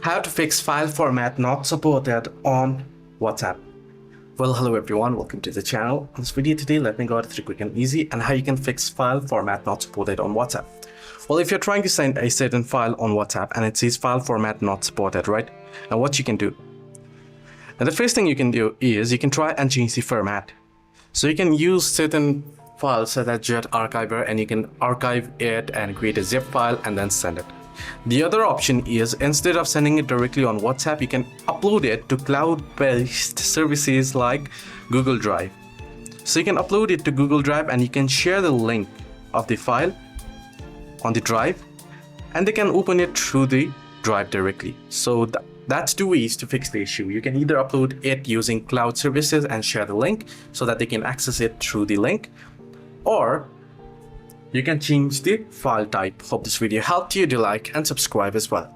How to fix file format not supported on WhatsApp. Well, hello everyone, welcome to the channel. In this video today, let me go through quick and easy and how you can fix file format not supported on WhatsApp. Well, if you're trying to send a certain file on WhatsApp and it says file format not supported, right? Now what you can do? Now the first thing you can do is you can try and change the format. So you can use certain files such as ZArchiver and you can archive it and create a zip file and then send it. The other option is instead of sending it directly on WhatsApp, you can upload it to cloud-based services like Google Drive. So you can upload it to Google Drive and you can share the link of the file on the drive and they can open it through the drive directly. So that's two ways to fix the issue. You can either upload it using cloud services and share the link so that they can access it through the link, or you can change the file type. Hope this video helped you. Do like and subscribe as well.